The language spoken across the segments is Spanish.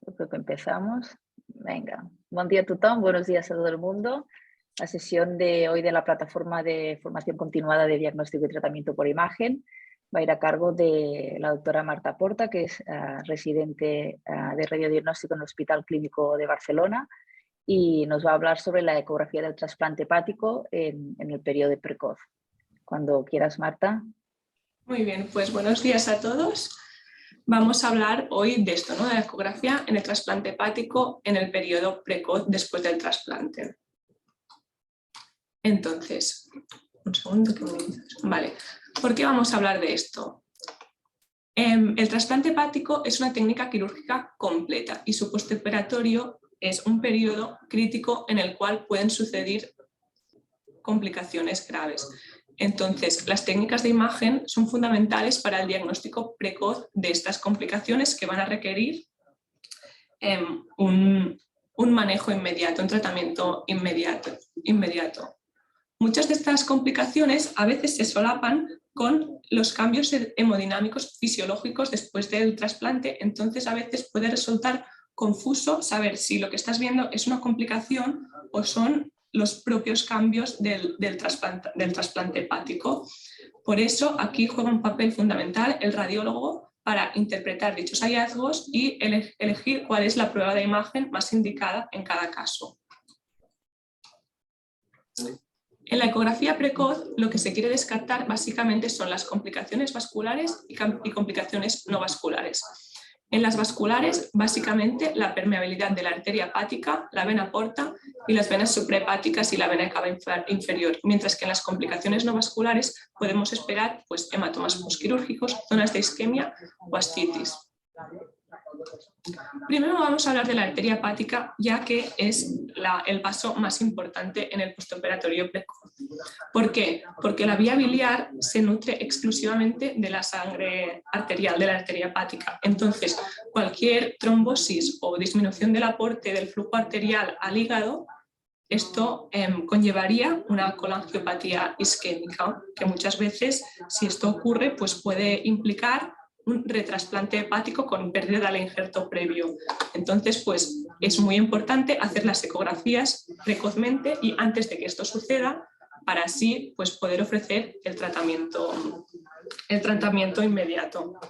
Yo creo que empezamos. Venga. Buen día a tothom, buenos días a todo el mundo. La sesión de hoy de la plataforma de formación continuada de diagnóstico y tratamiento por imagen va a ir a cargo de la doctora Marta Porta, que es residente de radiodiagnóstico en el Hospital Clínico de Barcelona, y nos va a hablar sobre la ecografía del trasplante hepático en el periodo precoz. Cuando quieras, Marta. Muy bien, pues buenos días a todos. Vamos a hablar hoy de esto, ¿no? De la ecografía en el trasplante hepático en el periodo precoz después del trasplante. Entonces, un segundo. Vale, ¿por qué vamos a hablar de esto? El trasplante hepático es una técnica quirúrgica completa y su postoperatorio es un periodo crítico en el cual pueden suceder complicaciones graves. Entonces, las técnicas de imagen son fundamentales para el diagnóstico precoz de estas complicaciones que van a requerir un manejo inmediato, un tratamiento inmediato. Muchas de estas complicaciones a veces se solapan con los cambios hemodinámicos fisiológicos después del trasplante, entonces a veces puede resultar confuso saber si lo que estás viendo es una complicación o son los propios cambios del trasplante hepático. Por eso aquí juega un papel fundamental el radiólogo para interpretar dichos hallazgos y elegir cuál es la prueba de imagen más indicada en cada caso. En la ecografía precoz lo que se quiere descartar básicamente son las complicaciones vasculares y complicaciones no vasculares. En las vasculares, básicamente, la permeabilidad de la arteria hepática, la vena porta y las venas suprahepáticas y la vena cava inferior, mientras que en las complicaciones no vasculares podemos esperar pues, hematomas postquirúrgicos, zonas de isquemia o ascitis. Primero vamos a hablar de la arteria hepática, ya que es el paso más importante en el postoperatorio precoz. ¿Por qué? Porque la vía biliar se nutre exclusivamente de la sangre arterial, de la arteria hepática. Entonces, cualquier trombosis o disminución del aporte del flujo arterial al hígado, esto conllevaría una colangiopatía isquémica, que muchas veces, si esto ocurre, pues puede implicar un retrasplante hepático con pérdida del injerto previo. Entonces, pues es muy importante hacer las ecografías precozmente y antes de que esto suceda, para así pues, poder ofrecer el tratamiento inmediato.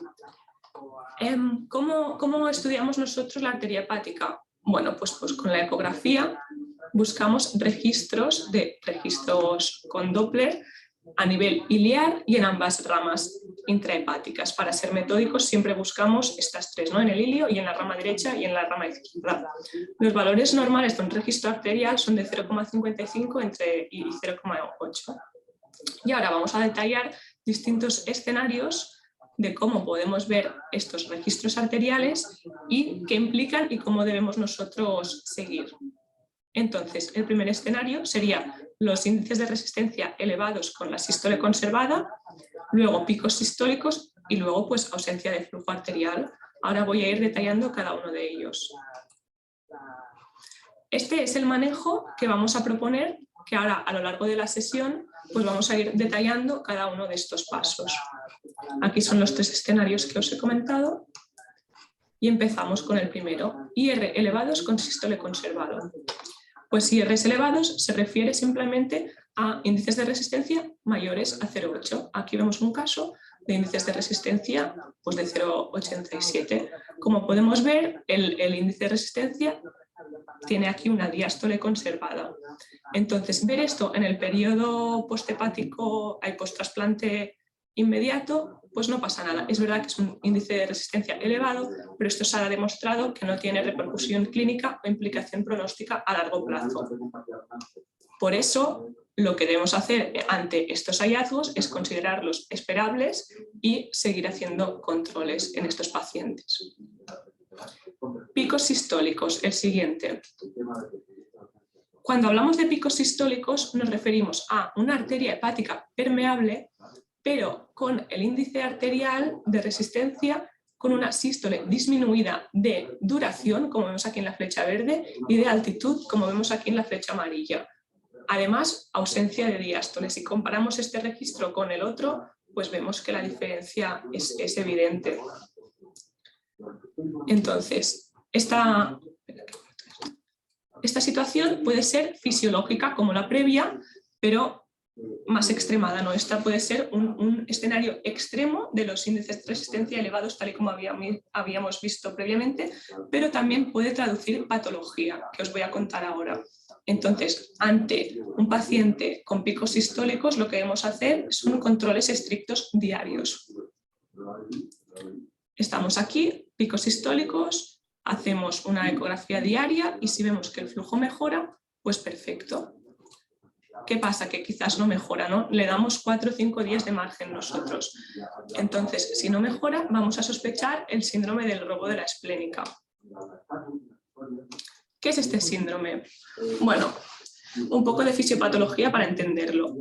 ¿Cómo estudiamos nosotros la arteria hepática? Bueno, pues con la ecografía buscamos registros con Doppler a nivel iliar y en ambas ramas intrahepáticas. Para ser metódicos siempre buscamos estas tres, ¿no? En el ilio y en la rama derecha y en la rama izquierda. Los valores normales de un registro arterial son de 0,55 y 0,8. Y ahora vamos a detallar distintos escenarios de cómo podemos ver estos registros arteriales y qué implican y cómo debemos nosotros seguir. Entonces, el primer escenario sería los índices de resistencia elevados con la sístole conservada, luego picos sistólicos y luego pues, ausencia de flujo arterial. Ahora voy a ir detallando cada uno de ellos. Este es el manejo que vamos a proponer, que ahora a lo largo de la sesión pues vamos a ir detallando cada uno de estos pasos. Aquí son los tres escenarios que os he comentado y empezamos con el primero, IR elevados con sístole conservado. Pues IRs elevados se refiere simplemente a índices de resistencia mayores a 0,8. Aquí vemos un caso de índices de resistencia pues de 0,87. Como podemos ver, el índice de resistencia tiene aquí una diástole conservada. Entonces, ver esto en el periodo posthepático, post-trasplante inmediato, pues no pasa nada. Es verdad que es un índice de resistencia elevado, pero esto se ha demostrado que no tiene repercusión clínica o implicación pronóstica a largo plazo. Por eso, lo que debemos hacer ante estos hallazgos es considerarlos esperables y seguir haciendo controles en estos pacientes. Picos sistólicos, el siguiente. Cuando hablamos de picos sistólicos nos referimos a una arteria hepática permeable, pero con el índice arterial de resistencia con una sístole disminuida de duración, como vemos aquí en la flecha verde, y de altitud, como vemos aquí en la flecha amarilla. Además, ausencia de diástole. Si comparamos este registro con el otro, pues vemos que la diferencia es evidente. Entonces, esta situación puede ser fisiológica como la previa, pero más extremada, ¿no? Esta puede ser un escenario extremo de los índices de resistencia elevados, tal y como habíamos visto previamente, pero también puede traducir patología, que os voy a contar ahora. Entonces, ante un paciente con picos sistólicos, lo que debemos hacer son controles estrictos diarios. Estamos aquí, picos sistólicos, hacemos una ecografía diaria y si vemos que el flujo mejora, pues perfecto. ¿Qué pasa? Que quizás no mejora, ¿no? Le damos 4 o 5 días de margen nosotros. Entonces, si no mejora, vamos a sospechar el síndrome del robo de la esplénica. ¿Qué es este síndrome? Bueno, un poco de fisiopatología para entenderlo.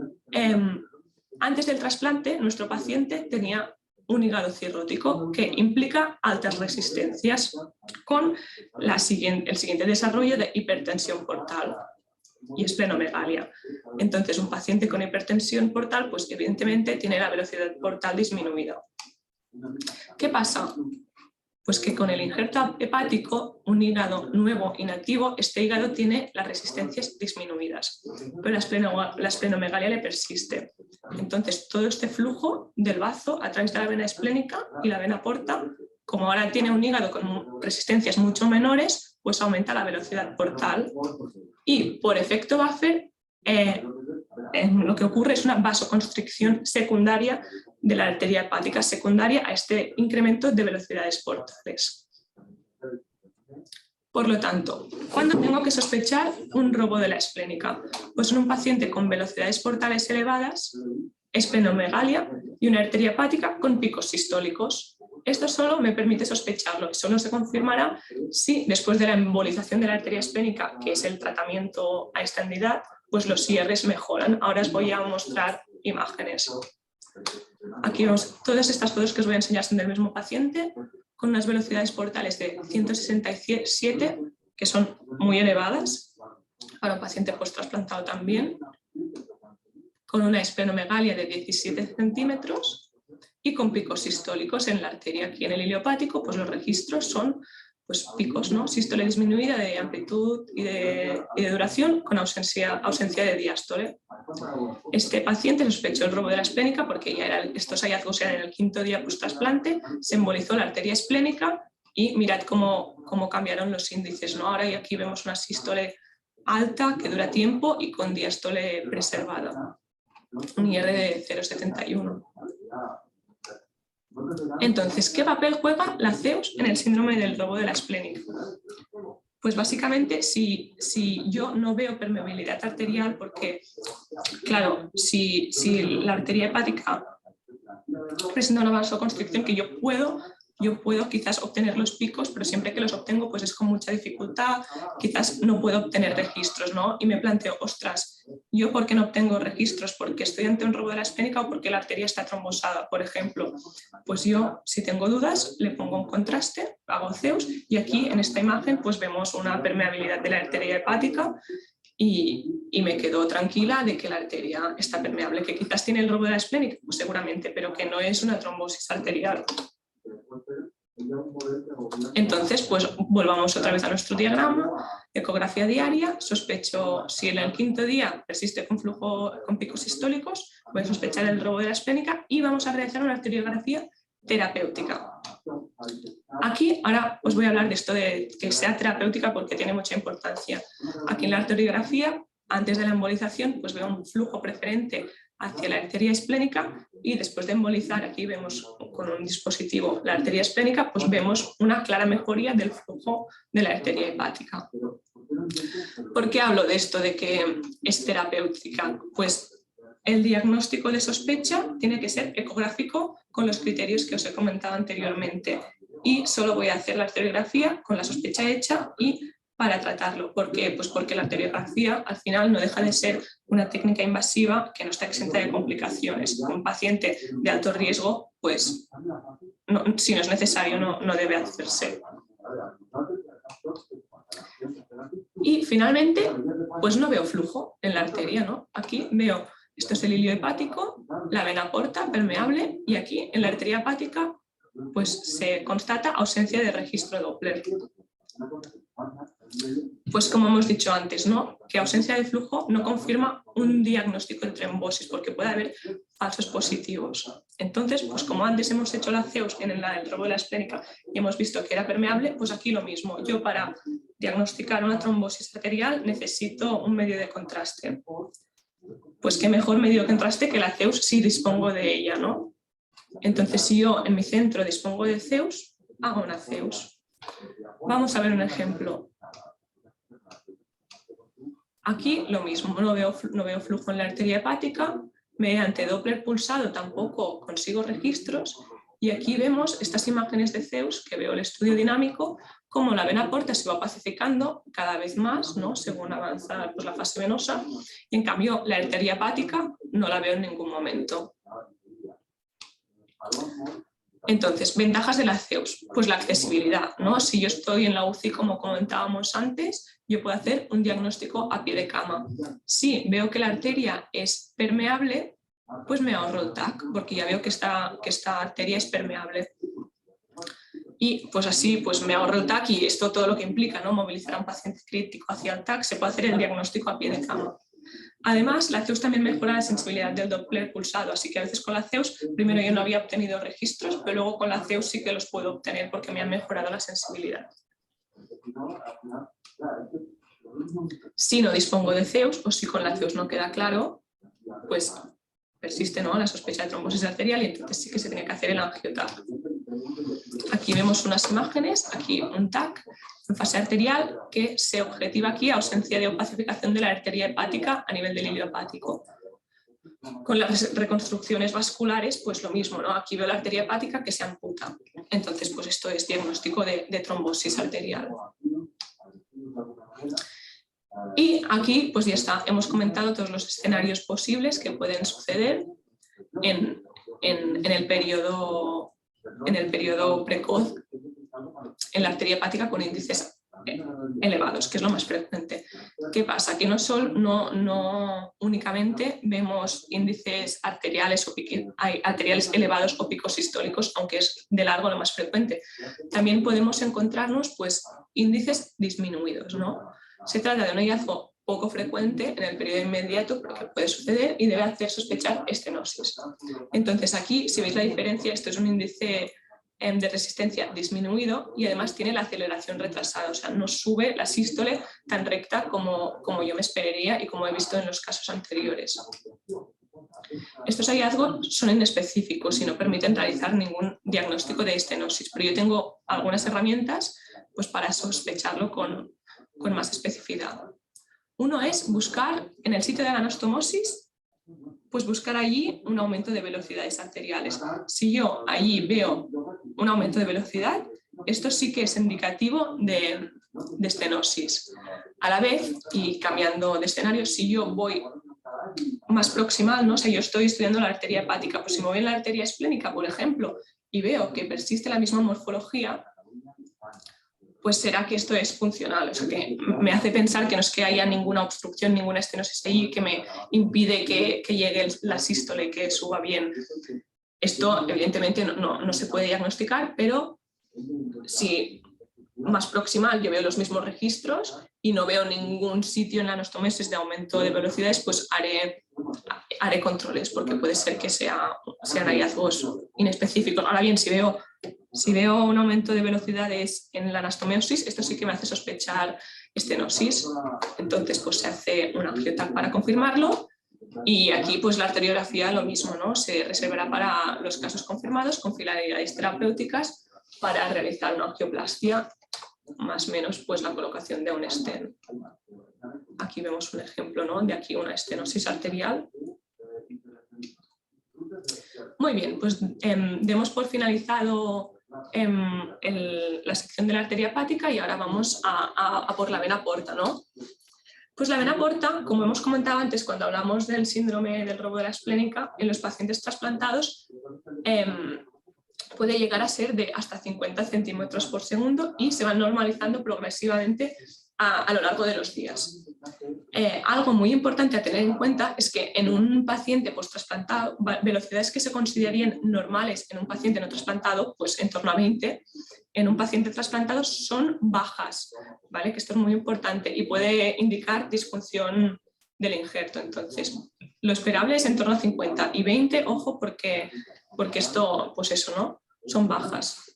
Antes del trasplante, nuestro paciente tenía un hígado cirrótico que implica altas resistencias con el siguiente desarrollo de hipertensión portal y esplenomegalia. Entonces, un paciente con hipertensión portal, pues evidentemente tiene la velocidad portal disminuida. ¿Qué pasa? Pues que con el injerto hepático, un hígado nuevo inactivo, este hígado tiene las resistencias disminuidas, pero la esplenomegalia le persiste. Entonces, todo este flujo del bazo a través de la vena esplénica y la vena porta, como ahora tiene un hígado con resistencias mucho menores, pues aumenta la velocidad portal. Y por efecto buffer, lo que ocurre es una vasoconstricción secundaria de la arteria hepática, secundaria a este incremento de velocidades portales. Por lo tanto, ¿cuándo tengo que sospechar un robo de la esplénica? Pues en un paciente con velocidades portales elevadas, esplenomegalia y una arteria hepática con picos sistólicos. Esto solo me permite sospecharlo, solo se confirmará si después de la embolización de la arteria esplénica, que es el tratamiento a esta entidad, pues los IRs mejoran. Ahora os voy a mostrar imágenes. Aquí vemos todas estas fotos que os voy a enseñar son del mismo paciente, con unas velocidades portales de 167, que son muy elevadas, para un paciente post-trasplantado también, con una esplenomegalia de 17 centímetros y con picos sistólicos en la arteria. Aquí en el ileopático, pues los registros son pues, picos, ¿no? Sístole disminuida de amplitud y de duración con ausencia de diástole. Este paciente sospechó el robo de la esplénica porque ya estos hallazgos eran en el 5.º día post-trasplante, se embolizó la arteria esplénica y mirad cómo cambiaron los índices, ¿no? Ahora y aquí vemos una sístole alta que dura tiempo y con diástole preservada, un IR de 0,71. Entonces, ¿qué papel juega la CEUS en el síndrome del robo de la esplénica? Pues básicamente, si yo no veo permeabilidad arterial, porque, claro, si la arteria hepática presenta una vasoconstricción que yo puedo quizás obtener los picos, pero siempre que los obtengo pues es con mucha dificultad, quizás no puedo obtener registros, ¿no? Y me planteo, ostras, ¿yo por qué no obtengo registros? ¿Porque estoy ante un robo de la esplénica o porque la arteria está trombosada, por ejemplo? Pues yo, si tengo dudas, le pongo un contraste, hago CEUS, y aquí en esta imagen pues vemos una permeabilidad de la arteria hepática y me quedo tranquila de que la arteria está permeable, que quizás tiene el robo de la esplénica, pues seguramente, pero que no es una trombosis arterial. Entonces, pues volvamos otra vez a nuestro diagrama, ecografía diaria, sospecho si en el 5.º día persiste con flujo con picos sistólicos, voy a sospechar el robo de la esplénica y vamos a realizar una arteriografía terapéutica. Aquí ahora os voy a hablar de esto de que sea terapéutica porque tiene mucha importancia. Aquí en la arteriografía, antes de la embolización, pues veo un flujo preferente hacia la arteria esplénica y después de embolizar, aquí vemos con un dispositivo la arteria esplénica, pues vemos una clara mejoría del flujo de la arteria hepática. ¿Por qué hablo de esto de que es terapéutica? Pues el diagnóstico de sospecha tiene que ser ecográfico con los criterios que os he comentado anteriormente y solo voy a hacer la arteriografía con la sospecha hecha y para tratarlo. ¿Por qué? Pues porque la arteriografía al final no deja de ser una técnica invasiva que no está exenta de complicaciones. Un paciente de alto riesgo, pues no, si no es necesario no debe hacerse. Y finalmente, pues no veo flujo en la arteria, ¿no? Aquí veo, esto es el hilio hepático, la vena porta permeable y aquí en la arteria hepática pues se constata ausencia de registro Doppler. Pues como hemos dicho antes, ¿no? Que ausencia de flujo no confirma un diagnóstico de trombosis porque puede haber falsos positivos. Entonces, pues como antes hemos hecho la CEUS en el robo de la esplénica y hemos visto que era permeable, pues aquí lo mismo. Yo para diagnosticar una trombosis arterial necesito un medio de contraste. Pues qué mejor medio de contraste que la CEUS si dispongo de ella, ¿no? Entonces, si yo en mi centro dispongo de CEUS, hago una CEUS. Vamos a ver un ejemplo. Aquí lo mismo, no veo flujo en la arteria hepática, mediante Doppler pulsado tampoco consigo registros y aquí vemos estas imágenes de CEUS que veo el estudio dinámico, como la vena porta se va pacificando cada vez más, ¿no? Según avanza pues, la fase venosa, y en cambio la arteria hepática no la veo en ningún momento. Entonces, ventajas de la CEUS, pues la accesibilidad, ¿no? Si yo estoy en la UCI, como comentábamos antes, yo puedo hacer un diagnóstico a pie de cama. Si veo que la arteria es permeable, pues me ahorro el TAC, porque ya veo que esta arteria es permeable. Y pues así pues me ahorro el TAC y esto todo lo que implica, ¿no? Movilizar a un paciente crítico hacia el TAC, se puede hacer el diagnóstico a pie de cama. Además, la CEUS también mejora la sensibilidad del Doppler pulsado, así que a veces con la CEUS, primero yo no había obtenido registros, pero luego con la CEUS sí que los puedo obtener porque me han mejorado la sensibilidad. Si no dispongo de CEUS o si con la CEUS no queda claro, pues persiste, ¿no? La sospecha de trombosis arterial y entonces sí que se tiene que hacer el angio-TAC. Aquí vemos unas imágenes, aquí un TAC en fase arterial que se objetiva aquí ausencia de opacificación de la arteria hepática a nivel del hilo hepático. Con las reconstrucciones vasculares, pues lo mismo, ¿no? Aquí veo la arteria hepática que se amputa. Entonces, pues esto es diagnóstico de trombosis arterial. Y aquí, pues ya está, hemos comentado todos los escenarios posibles que pueden suceder en el periodo precoz en la arteria hepática con índices elevados, que es lo más frecuente. ¿Qué pasa? Que no únicamente vemos índices arteriales elevados o picos sistólicos, aunque es de largo lo más frecuente. También podemos encontrarnos pues, índices disminuidos, ¿no? Se trata de un hallazgo poco frecuente en el periodo inmediato, pero que puede suceder y debe hacer sospechar estenosis. Entonces aquí, si veis la diferencia, esto es un índice de resistencia disminuido y además tiene la aceleración retrasada, o sea, no sube la sístole tan recta como yo me esperaría y como he visto en los casos anteriores. Estos hallazgos son inespecíficos y no permiten realizar ningún diagnóstico de estenosis, pero yo tengo algunas herramientas pues, para sospecharlo con más especificidad. Uno es buscar en el sitio de la anastomosis, pues buscar allí un aumento de velocidades arteriales. Si yo allí veo un aumento de velocidad, esto sí que es indicativo de estenosis. A la vez, y cambiando de escenario, si yo voy más proximal, ¿no? O sea, yo estoy estudiando la arteria hepática, pues si me voy en la arteria esplénica, por ejemplo, y veo que persiste la misma morfología, pues será que esto es funcional, o sea que me hace pensar que no es que haya ninguna obstrucción, ninguna estenosis ahí que me impide que llegue la sístole y que suba bien. Esto evidentemente no se puede diagnosticar, pero si más proximal yo veo los mismos registros y no veo ningún sitio en la anastomosis de aumento de velocidades, pues haré controles porque puede ser que sean hallazgos inespecíficos. Ahora bien, si veo un aumento de velocidades en la anastomosis, esto sí que me hace sospechar estenosis. Entonces pues se hace un angio-TAC para confirmarlo y aquí pues la arteriografía lo mismo, ¿no? Se reservará para los casos confirmados con finalidades terapéuticas para realizar una angioplastia, más o menos pues la colocación de un stent. Aquí vemos un ejemplo, ¿no? De aquí una estenosis arterial. Muy bien, pues demos por finalizado la sección de la arteria hepática y ahora vamos a por la vena porta, ¿no? Pues la vena porta, como hemos comentado antes cuando hablamos del síndrome del robo de la esplénica, en los pacientes trasplantados puede llegar a ser de hasta 50 centímetros por segundo y se van normalizando progresivamente a lo largo de los días. algo muy importante a tener en cuenta es que en un paciente post-trasplantado, velocidades que se considerarían normales en un paciente no trasplantado, pues en torno a 20, en un paciente trasplantado son bajas, ¿vale? Que esto es muy importante y puede indicar disfunción del injerto. Entonces, lo esperable es en torno a 50 y 20, ojo, porque esto, pues eso, ¿no? Son bajas.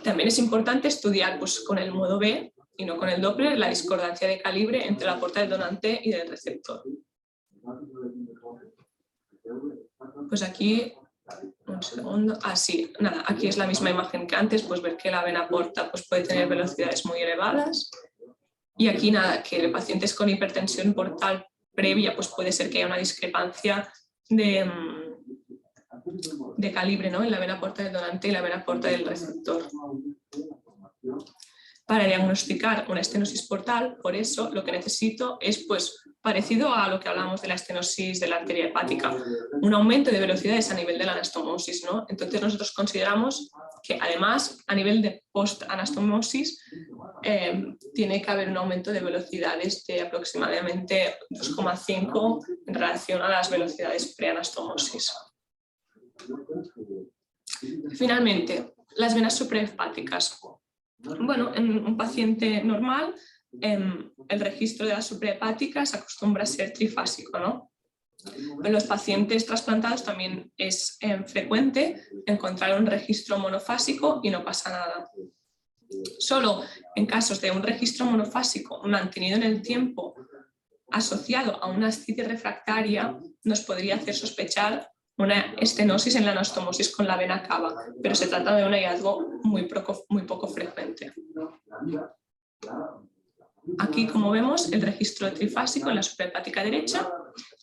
También es importante estudiar pues, con el modo B y no con el Doppler la discordancia de calibre entre la aporta del donante y del receptor. Pues aquí, un segundo, sí, nada, aquí es la misma imagen que antes, pues ver que la vena porta pues puede tener velocidades muy elevadas. Y aquí nada, que el paciente es con hipertensión portal previa, pues puede ser que haya una discrepancia de calibre, ¿no? En la vena porta del donante y la vena porta del receptor. Para diagnosticar una estenosis portal, por eso lo que necesito es, pues, parecido a lo que hablábamos de la estenosis de la arteria hepática, un aumento de velocidades a nivel de la anastomosis, ¿no? Entonces nosotros consideramos que además a nivel de post-anastomosis tiene que haber un aumento de velocidades de aproximadamente 2,5 en relación a las velocidades pre-anastomosis. Finalmente, las venas suprahepáticas. Bueno, en un paciente normal, el registro de las suprahepáticas acostumbra a ser trifásico, ¿no? En los pacientes trasplantados también es frecuente encontrar un registro monofásico y no pasa nada. Solo en casos de un registro monofásico mantenido en el tiempo asociado a una ascitis refractaria nos podría hacer sospechar una estenosis en la anastomosis con la vena cava, pero se trata de un hallazgo muy poco frecuente. Aquí, como vemos, el registro trifásico en la suprahepática derecha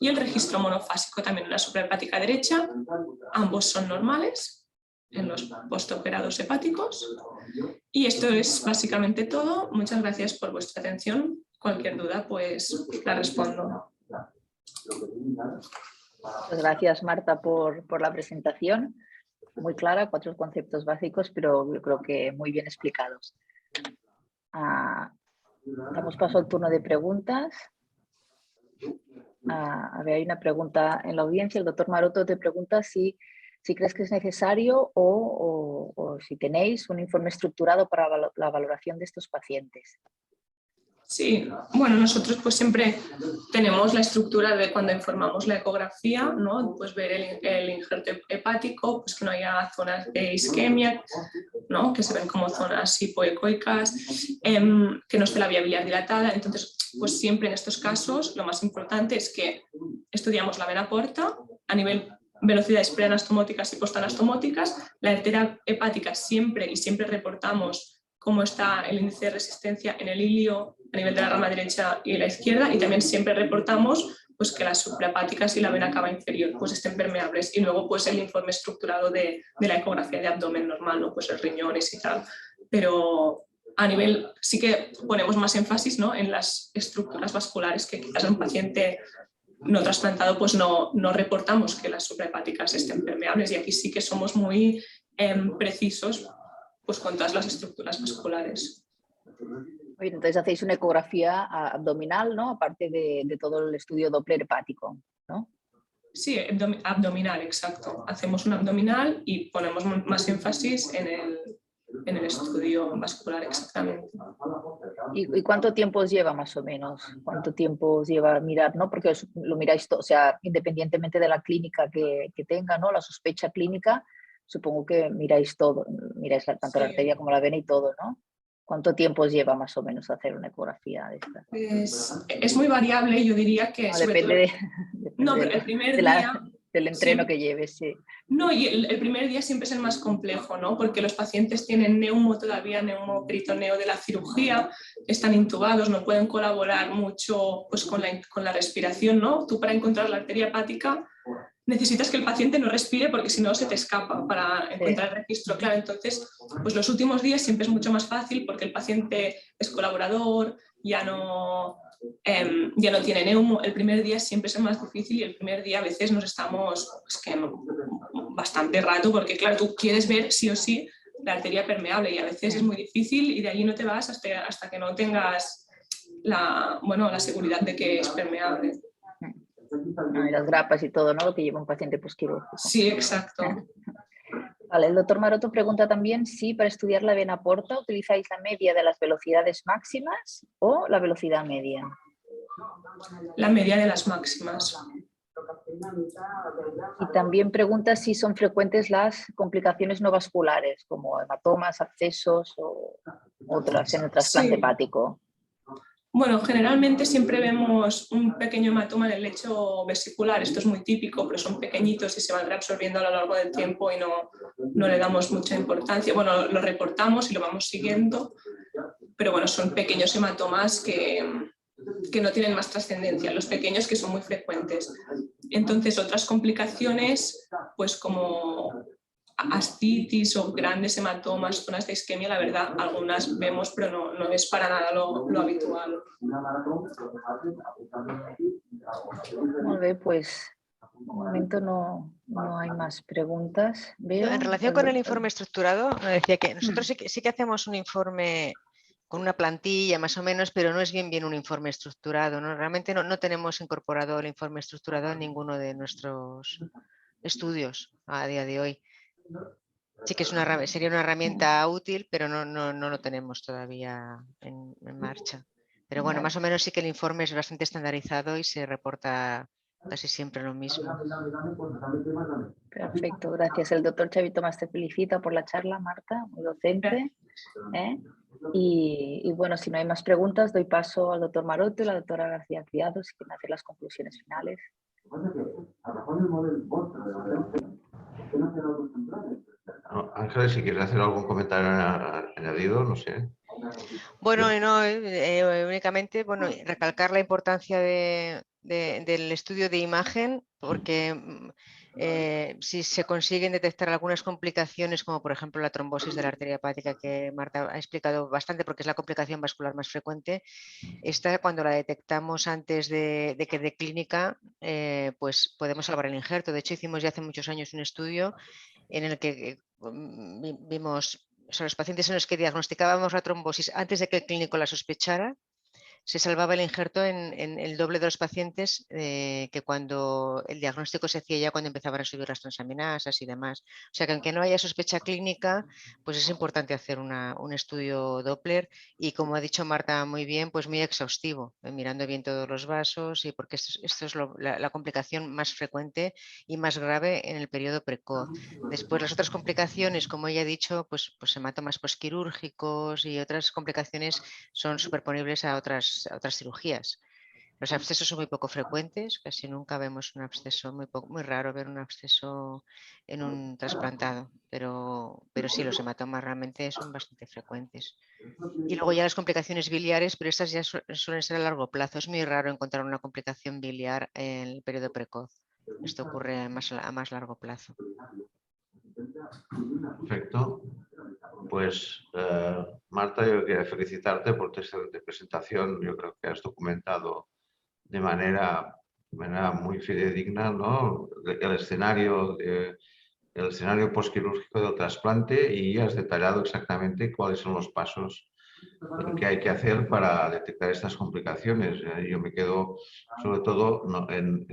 y el registro monofásico también en la suprahepática derecha. Ambos son normales en los postoperados hepáticos. Y esto es básicamente todo. Muchas gracias por vuestra atención. Cualquier duda, pues la respondo. Muchas gracias, Marta, por la presentación. Muy clara, 4 conceptos básicos, pero yo creo que muy bien explicados. Damos paso al turno de preguntas. A ver, hay una pregunta en la audiencia. El doctor Maroto te pregunta si crees que es necesario o si tenéis un informe estructurado para la valoración de estos pacientes. Sí, bueno, nosotros pues siempre tenemos la estructura de cuando informamos la ecografía, ¿no? Pues ver el injerto hepático, pues que no haya zonas de isquemia, ¿no? Que se ven como zonas hipoecoicas, que no esté la vía biliar dilatada. Entonces, pues siempre en estos casos lo más importante es que estudiamos la vena porta a nivel velocidades preanastomóticas y postanastomóticas, la arteria hepática siempre reportamos cómo está el índice de resistencia en el ilio a nivel de la rama derecha y la izquierda, y también siempre reportamos pues, que las suprahepáticas y la vena cava inferior pues, estén permeables, y luego pues, el informe estructurado de la ecografía de abdomen normal, ¿no? Pues el riñones y tal. Pero a nivel, sí que ponemos más énfasis, ¿no? En las estructuras vasculares, que quizás en un paciente no trasplantado pues no reportamos que las suprahepáticas estén permeables, y aquí sí que somos muy precisos pues con todas las estructuras vasculares. Oye, entonces hacéis una ecografía abdominal, ¿no? Aparte de todo el estudio Doppler hepático, ¿no? Sí, abdominal, exacto. Hacemos un abdominal y ponemos más énfasis en el estudio vascular, exactamente. ¿Y cuánto tiempo os lleva más o menos? ¿Cuánto tiempo os lleva mirar, no? Porque lo miráis todo, o sea, independientemente de la clínica que tenga, ¿no? La sospecha clínica, supongo que miráis todo, miráis tanto la arteria como la vena y todo, ¿no? ¿Cuánto tiempo os lleva más o menos hacer una ecografía de esta? Es muy variable, yo diría que... No, depende pero el primer día... del entreno que lleves, sí. No, y el primer día siempre es el más complejo, ¿no? Porque los pacientes tienen neumoperitoneo de la cirugía, están intubados, no pueden colaborar mucho pues, con la respiración, ¿no? Tú para encontrar la arteria hepática necesitas que el paciente no respire porque si no se te escapa para encontrar el registro. Claro, entonces pues los últimos días siempre es mucho más fácil porque el paciente es colaborador, ya no tiene neumo. El primer día siempre es el más difícil y el primer día a veces nos estamos bastante rato porque claro, tú quieres ver sí o sí la arteria permeable y a veces es muy difícil y de allí no te vas hasta que no tengas la seguridad de que es permeable. Y las grapas y todo, ¿no? Lo que lleva un paciente posquirúrgico. Sí, exacto. Vale, el doctor Maroto pregunta también si para estudiar la vena porta utilizáis la media de las velocidades máximas o la velocidad media. La media de las máximas. Y también pregunta si son frecuentes las complicaciones no vasculares, como hematomas, abscesos o otras en el trasplante hepático. Bueno, generalmente siempre vemos un pequeño hematoma en el lecho vesicular. Esto es muy típico, pero son pequeñitos y se van reabsorbiendo a lo largo del tiempo y no le damos mucha importancia. Bueno, lo reportamos y lo vamos siguiendo, pero bueno, son pequeños hematomas que no tienen más trascendencia, los pequeños que son muy frecuentes. Entonces, otras complicaciones, pues como ascitis o grandes hematomas, zonas de isquemia, la verdad, algunas vemos, pero no es para nada lo habitual. Muy bien, pues de momento no hay más preguntas. Veo. En relación con el informe estructurado, decía que nosotros sí que hacemos un informe con una plantilla más o menos, pero no es bien un informe estructurado, ¿no? Realmente no tenemos incorporado el informe estructurado en ninguno de nuestros estudios a día de hoy. Sí que sería una herramienta útil, pero no lo tenemos todavía en marcha. Pero bueno, más o menos sí que el informe es bastante estandarizado y se reporta casi siempre lo mismo. Perfecto, gracias. El doctor Xavi Tomás te felicita por la charla, Marta, muy docente. Y bueno, si no hay más preguntas, doy paso al doctor Maroto y la doctora García Criado, si quieren hacer las conclusiones finales. Ángeles, si quieres hacer algún comentario añadido, no sé. Bueno, únicamente recalcar la importancia del estudio de imagen, porque si se consiguen detectar algunas complicaciones, como por ejemplo la trombosis de la arteria hepática, que Marta ha explicado bastante porque es la complicación vascular más frecuente, esta cuando la detectamos antes de que dé clínica, pues podemos salvar el injerto. De hecho, hicimos ya hace muchos años un estudio en el que vimos, los pacientes en los que diagnosticábamos la trombosis antes de que el clínico la sospechara, se salvaba el injerto en el doble de los pacientes que cuando el diagnóstico se hacía ya cuando empezaban a subir las transaminasas y demás. O sea que aunque no haya sospecha clínica, pues es importante hacer un estudio Doppler y, como ha dicho Marta muy bien, pues muy exhaustivo, mirando bien todos los vasos, y porque esto es la complicación más frecuente y más grave en el periodo precoz. Después las otras complicaciones, como ella ha dicho, pues hematomas posquirúrgicos y otras complicaciones son superponibles a otras cirugías. Los abscesos son muy poco frecuentes, casi nunca vemos un absceso, muy raro ver un absceso en un trasplantado, pero sí, los hematomas realmente son bastante frecuentes. Y luego ya las complicaciones biliares, pero estas ya suelen ser a largo plazo. Es muy raro encontrar una complicación biliar en el periodo precoz. Esto ocurre a más largo plazo. Perfecto. Pues Marta, yo quería felicitarte por tu excelente presentación. Yo creo que has documentado de manera muy fidedigna, ¿no?, el escenario postquirúrgico del trasplante, y has detallado exactamente cuáles son los pasos que hay que hacer para detectar estas complicaciones. Yo me quedo sobre todo en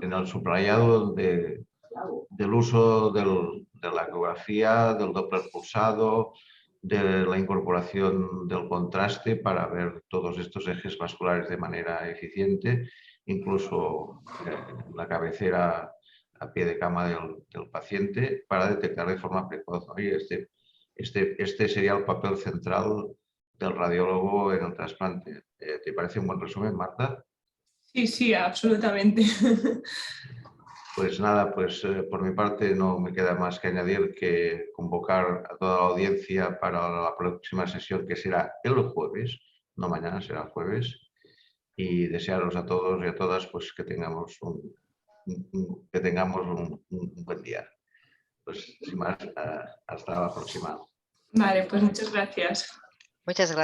el subrayado del uso de la ecografía, del Doppler pulsado, de la incorporación del contraste para ver todos estos ejes vasculares de manera eficiente, incluso la cabecera a pie de cama del paciente, para detectar de forma precoz. Oye, este sería el papel central del radiólogo en el trasplante. ¿Te parece un buen resumen, Marta? Sí, absolutamente. Pues nada, por mi parte no me queda más que añadir que convocar a toda la audiencia para la próxima sesión, que será el jueves, no mañana, será el jueves, y desearos a todos y a todas pues que tengamos un buen día. Pues sin más, hasta la próxima. Vale, pues muchas gracias. Muchas gracias.